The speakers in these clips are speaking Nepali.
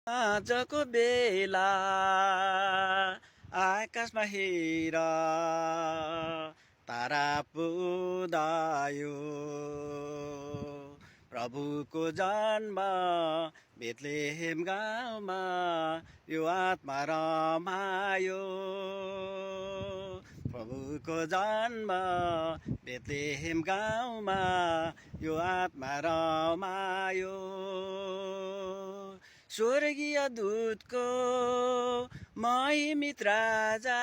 आजको बेला आकाशमा हेर तारा पुदायो प्रभुको जन्म बेथलेहेम गाउँमा यो आत्मा रमायो प्रभुको जन्म बेथलेहेम गाउँमा यो आत्मा रमायो स्वर्गीय दूतको महिमित राजा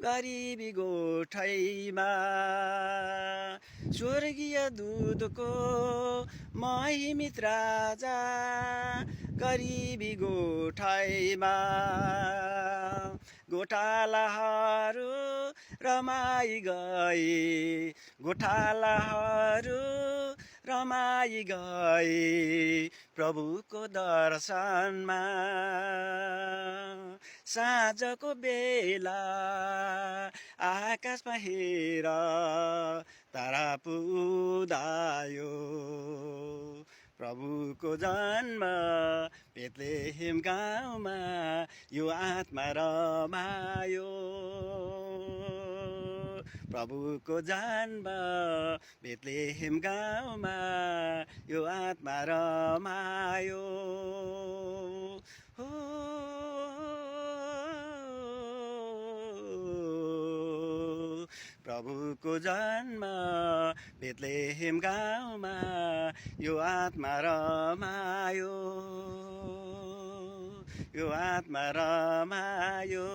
गरिबी गोठैमा स्वर्गीय दूतको महिमित राजा गरिबी गोठैमा गोठालाहरू रमाई गए गोठालाहरू रमाई गए प्रभुको दर्शनमा साँझको बेला आकाशमा हेर तारा पुदायो प्रभुको जन्म बेथलेहेम गाउँमा यो आत्मा रमायो प्रभुको जन्म बेथलेहेम गाउँमा यो आत्मा रमायो हो प्रभुको जन्म बेथलेहेम गाउँमा यो आत्मा रमायो यो आत्मा रमायो